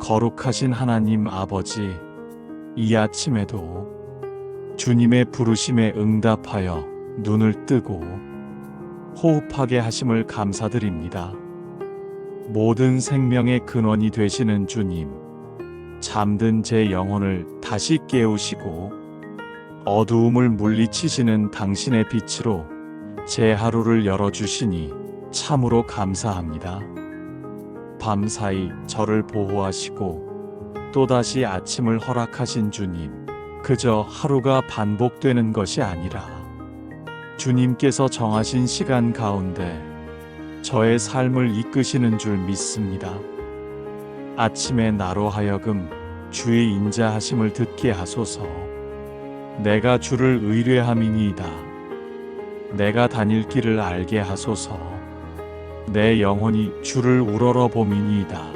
거룩하신 하나님 아버지, 이 아침에도 주님의 부르심에 응답하여 눈을 뜨고 호흡하게 하심을 감사드립니다. 모든 생명의 근원이 되시는 주님, 잠든 제 영혼을 다시 깨우시고 어두움을 물리치시는 당신의 빛으로 제 하루를 열어주시니 참으로 감사합니다. 밤사이 저를 보호하시고 또다시 아침을 허락하신 주님, 그저 하루가 반복되는 것이 아니라 주님께서 정하신 시간 가운데 저의 삶을 이끄시는 줄 믿습니다. 아침에 나로 하여금 주의 인자하심을 듣게 하소서. 내가 주를 의뢰함이니이다. 내가 다닐 길을 알게 하소서. 내 영혼이 주를 우러러봄이니이다.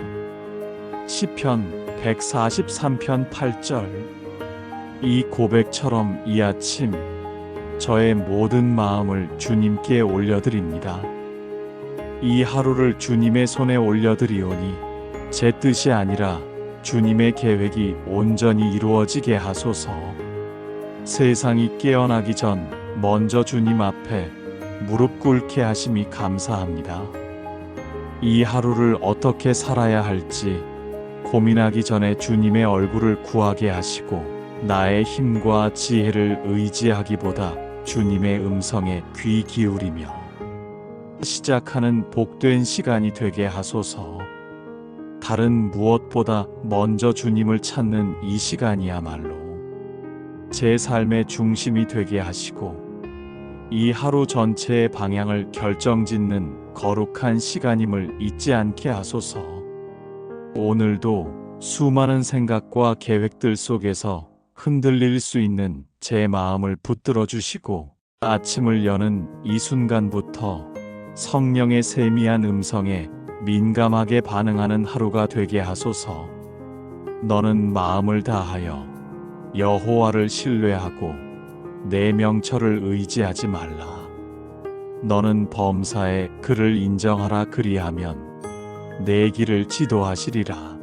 시편 143편 8절. 이 고백처럼 이 아침 저의 모든 마음을 주님께 올려드립니다. 이 하루를 주님의 손에 올려드리오니 제 뜻이 아니라 주님의 계획이 온전히 이루어지게 하소서. 세상이 깨어나기 전 먼저 주님 앞에 무릎 꿇게 하심이 감사합니다. 이 하루를 어떻게 살아야 할지 고민하기 전에 주님의 얼굴을 구하게 하시고 나의 힘과 지혜를 의지하기보다 주님의 음성에 귀 기울이며 시작하는 복된 시간이 되게 하소서. 다른 무엇보다 먼저 주님을 찾는 이 시간이야말로 제 삶의 중심이 되게 하시고 이 하루 전체의 방향을 결정짓는 거룩한 시간임을 잊지 않게 하소서. 오늘도 수많은 생각과 계획들 속에서 흔들릴 수 있는 제 마음을 붙들어 주시고 아침을 여는 이 순간부터 성령의 세미한 음성에 민감하게 반응하는 하루가 되게 하소서. 너는 마음을 다하여 여호와를 신뢰하고 내 명철을 의지하지 말라. 너는 범사에 그를 인정하라. 그리하면 내 길을 지도하시리라.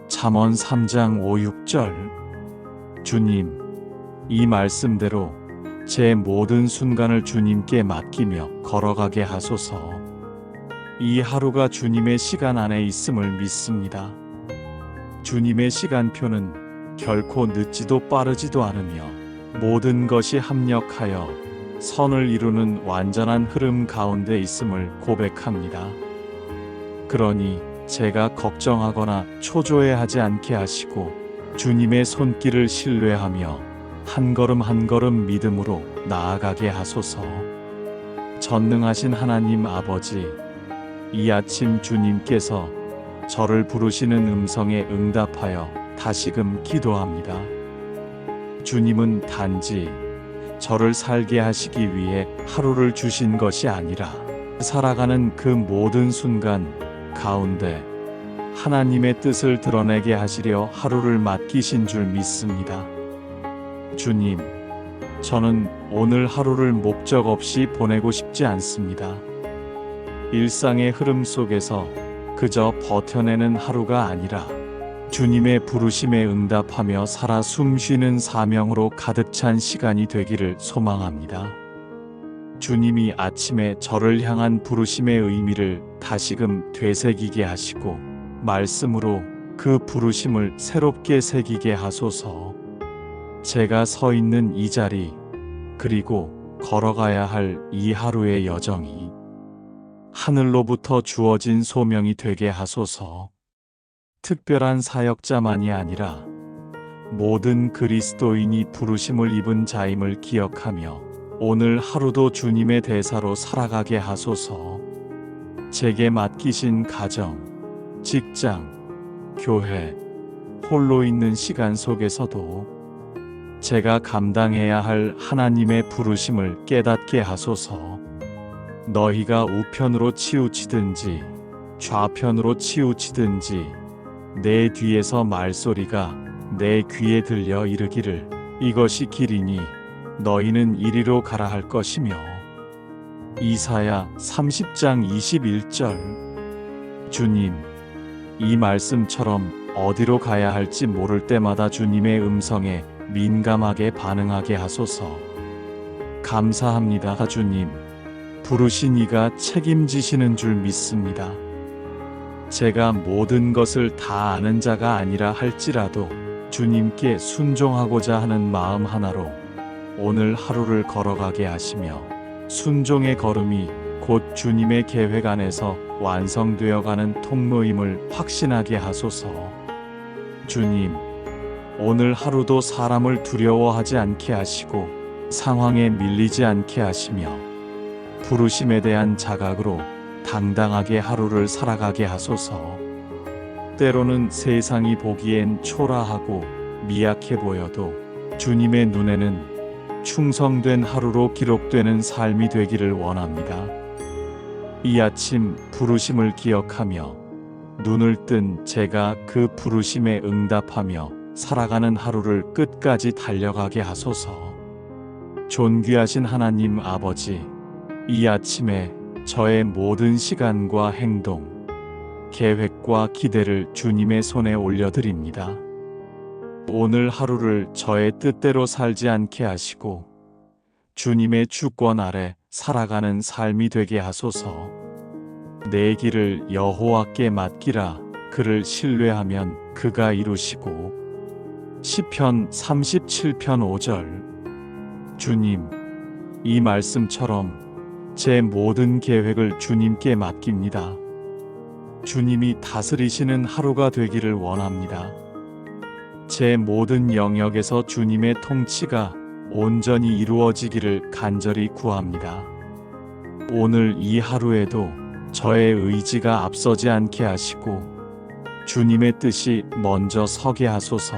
잠언 3장 5, 6절. 주님, 이 말씀대로 제 모든 순간을 주님께 맡기며 걸어가게 하소서. 이 하루가 주님의 시간 안에 있음을 믿습니다. 주님의 시간표는 결코 늦지도 빠르지도 않으며 모든 것이 합력하여 선을 이루는 완전한 흐름 가운데 있음을 고백합니다. 그러니 제가 걱정하거나 초조해하지 않게 하시고 주님의 손길을 신뢰하며 한 걸음 한 걸음 믿음으로 나아가게 하소서. 전능하신 하나님 아버지, 이 아침 주님께서 저를 부르시는 음성에 응답하여 다시금 기도합니다. 주님은 단지 저를 살게 하시기 위해 하루를 주신 것이 아니라 살아가는 그 모든 순간 가운데 하나님의 뜻을 드러내게 하시려 하루를 맡기신 줄 믿습니다. 주님, 저는 오늘 하루를 목적 없이 보내고 싶지 않습니다. 일상의 흐름 속에서 그저 버텨내는 하루가 아니라 주님의 부르심에 응답하며 살아 숨쉬는 사명으로 가득 찬 시간이 되기를 소망합니다. 주님이 아침에 저를 향한 부르심의 의미를 다시금 되새기게 하시고 말씀으로 그 부르심을 새롭게 새기게 하소서. 제가 서 있는 이 자리, 그리고 걸어가야 할 이 하루의 여정이 하늘로부터 주어진 소명이 되게 하소서. 특별한 사역자만이 아니라 모든 그리스도인이 부르심을 입은 자임을 기억하며 오늘 하루도 주님의 대사로 살아가게 하소서. 제게 맡기신 가정, 직장, 교회, 홀로 있는 시간 속에서도 제가 감당해야 할 하나님의 부르심을 깨닫게 하소서. 너희가 우편으로 치우치든지 좌편으로 치우치든지 내 뒤에서 말소리가 내 귀에 들려 이르기를 이것이 길이니 너희는 이리로 가라 할 것이며 이사야 30장 21절. 주님, 이 말씀처럼 어디로 가야 할지 모를 때마다 주님의 음성에 민감하게 반응하게 하소서. 감사합니다, 주님. 부르신 이가 책임지시는 줄 믿습니다. 제가 모든 것을 다 아는 자가 아니라 할지라도 주님께 순종하고자 하는 마음 하나로 오늘 하루를 걸어가게 하시며 순종의 걸음이 곧 주님의 계획 안에서 완성되어가는 통로임을 확신하게 하소서. 주님, 오늘 하루도 사람을 두려워하지 않게 하시고 상황에 밀리지 않게 하시며 부르심에 대한 자각으로 당당하게 하루를 살아가게 하소서. 때로는 세상이 보기엔 초라하고 미약해 보여도 주님의 눈에는 충성된 하루로 기록되는 삶이 되기를 원합니다. 이 아침 부르심을 기억하며 눈을 뜬 제가 그 부르심에 응답하며 살아가는 하루를 끝까지 달려가게 하소서. 존귀하신 하나님 아버지, 이 아침에 저의 모든 시간과 행동, 계획과 기대를 주님의 손에 올려드립니다. 오늘 하루를 저의 뜻대로 살지 않게 하시고 주님의 주권 아래 살아가는 삶이 되게 하소서. 내 길을 여호와께 맡기라. 그를 신뢰하면 그가 이루시고. 시편 37편 5절. 주님, 이 말씀처럼 제 모든 계획을 주님께 맡깁니다. 주님이 다스리시는 하루가 되기를 원합니다. 제 모든 영역에서 주님의 통치가 온전히 이루어지기를 간절히 구합니다. 오늘 이 하루에도 저의 의지가 앞서지 않게 하시고 주님의 뜻이 먼저 서게 하소서.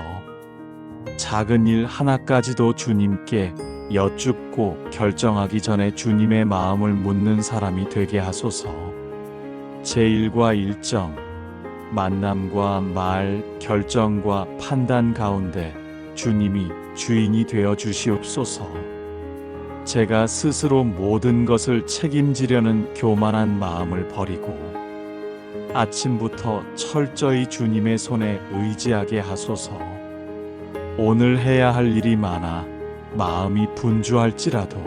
작은 일 하나까지도 주님께 여쭙고 결정하기 전에 주님의 마음을 묻는 사람이 되게 하소서. 제 일과 일정, 만남과 말, 결정과 판단 가운데 주님이 주인이 되어 주시옵소서. 제가 스스로 모든 것을 책임지려는 교만한 마음을 버리고 아침부터 철저히 주님의 손에 의지하게 하소서. 오늘 해야 할 일이 많아 마음이 분주할지라도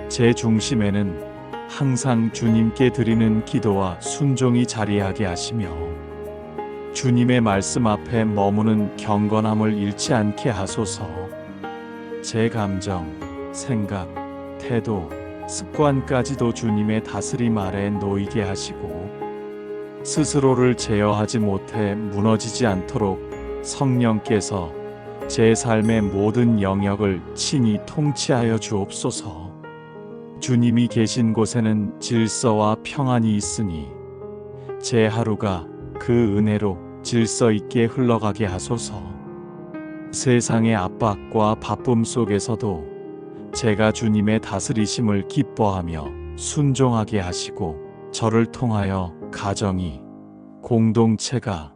제 중심에는 항상 주님께 드리는 기도와 순종이 자리하게 하시며 주님의 말씀 앞에 머무는 경건함을 잃지 않게 하소서. 제 감정, 생각, 태도, 습관까지도 주님의 다스림 아래 놓이게 하시고 스스로를 제어하지 못해 무너지지 않도록 성령께서 제 삶의 모든 영역을 친히 통치하여 주옵소서. 주님이 계신 곳에는 질서와 평안이 있으니 제 하루가 그 은혜로 질서 있게 흘러가게 하소서. 세상의 압박과 바쁨 속에서도 제가 주님의 다스리심을 기뻐하며 순종하게 하시고 저를 통하여 가정이, 공동체가,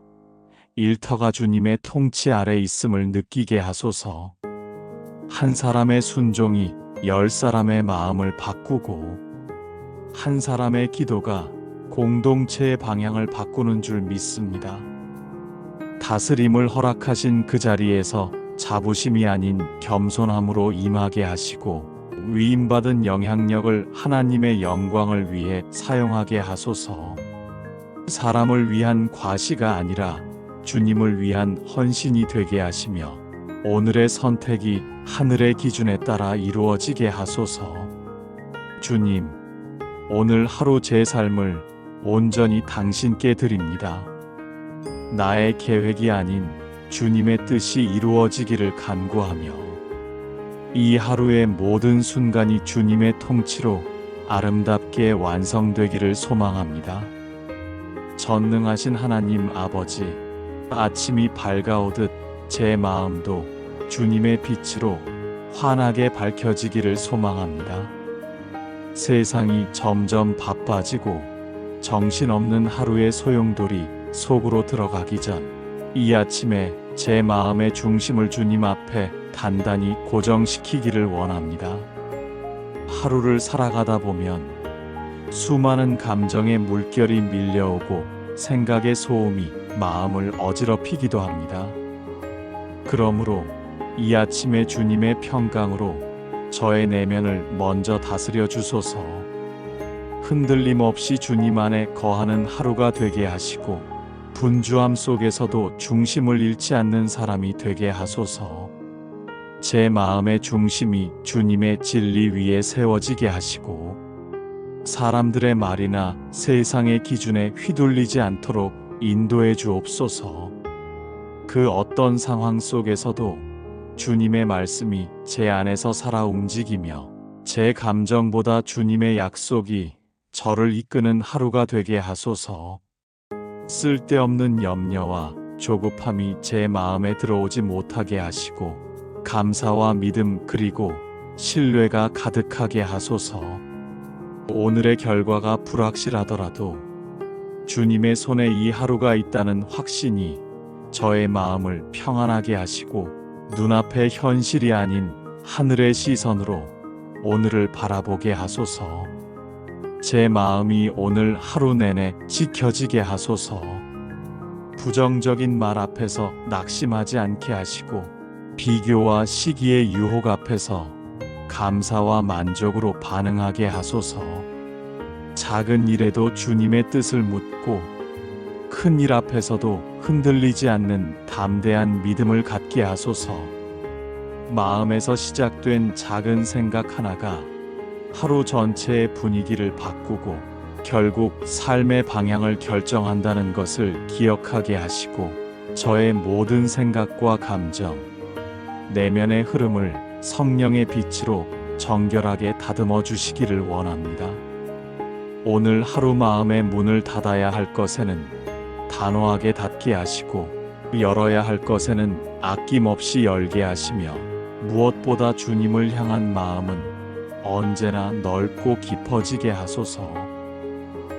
일터가 주님의 통치 아래 있음을 느끼게 하소서. 한 사람의 순종이 10사람의 마음을 바꾸고 한 사람의 기도가 공동체의 방향을 바꾸는 줄 믿습니다. 다스림을 허락하신 그 자리에서 자부심이 아닌 겸손함으로 임하게 하시고 위임받은 영향력을 하나님의 영광을 위해 사용하게 하소서. 사람을 위한 과시가 아니라 주님을 위한 헌신이 되게 하시며 오늘의 선택이 하늘의 기준에 따라 이루어지게 하소서. 주님, 오늘 하루 제 삶을 온전히 당신께 드립니다. 나의 계획이 아닌 주님의 뜻이 이루어지기를 간구하며 이 하루의 모든 순간이 주님의 통치로 아름답게 완성되기를 소망합니다. 전능하신 하나님 아버지, 아침이 밝아오듯 제 마음도 주님의 빛으로 환하게 밝혀지기를 소망합니다. 세상이 점점 바빠지고 정신없는 하루의 소용돌이 속으로 들어가기 전 이 아침에 제 마음의 중심을 주님 앞에 단단히 고정시키기를 원합니다. 하루를 살아가다 보면 수많은 감정의 물결이 밀려오고 생각의 소음이 마음을 어지럽히기도 합니다. 그러므로 이 아침에 주님의 평강으로 저의 내면을 먼저 다스려 주소서. 흔들림 없이 주님 안에 거하는 하루가 되게 하시고 분주함 속에서도 중심을 잃지 않는 사람이 되게 하소서. 제 마음의 중심이 주님의 진리 위에 세워지게 하시고 사람들의 말이나 세상의 기준에 휘둘리지 않도록 인도해 주옵소서. 그 어떤 상황 속에서도 주님의 말씀이 제 안에서 살아 움직이며 제 감정보다 주님의 약속이 저를 이끄는 하루가 되게 하소서. 쓸데없는 염려와 조급함이 제 마음에 들어오지 못하게 하시고 감사와 믿음 그리고 신뢰가 가득하게 하소서. 오늘의 결과가 불확실하더라도 주님의 손에 이 하루가 있다는 확신이 저의 마음을 평안하게 하시고 눈앞의 현실이 아닌 하늘의 시선으로 오늘을 바라보게 하소서. 제 마음이 오늘 하루 내내 지켜지게 하소서. 부정적인 말 앞에서 낙심하지 않게 하시고 비교와 시기의 유혹 앞에서 감사와 만족으로 반응하게 하소서. 작은 일에도 주님의 뜻을 묻고 큰 일 앞에서도 흔들리지 않는 담대한 믿음을 갖게 하소서. 마음에서 시작된 작은 생각 하나가 하루 전체의 분위기를 바꾸고 결국 삶의 방향을 결정한다는 것을 기억하게 하시고 저의 모든 생각과 감정, 내면의 흐름을 성령의 빛으로 정결하게 다듬어 주시기를 원합니다. 오늘 하루 마음의 문을 닫아야 할 것에는 단호하게 닫게 하시고 열어야 할 것에는 아낌없이 열게 하시며 무엇보다 주님을 향한 마음은 언제나 넓고 깊어지게 하소서.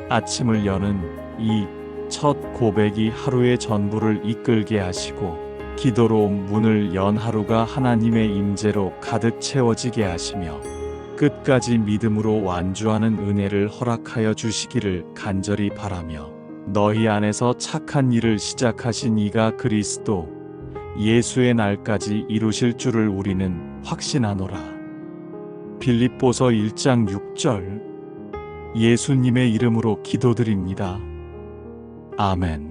아침을 여는 이 첫 고백이 하루의 전부를 이끌게 하시고 기도로 문을 연 하루가 하나님의 임재로 가득 채워지게 하시며 끝까지 믿음으로 완주하는 은혜를 허락하여 주시기를 간절히 바라며 너희 안에서 착한 일을 시작하신 이가 그리스도 예수의 날까지 이루실 줄을 우리는 확신하노라. 빌립보서 1장 6절. 예수님의 이름으로 기도드립니다. 아멘.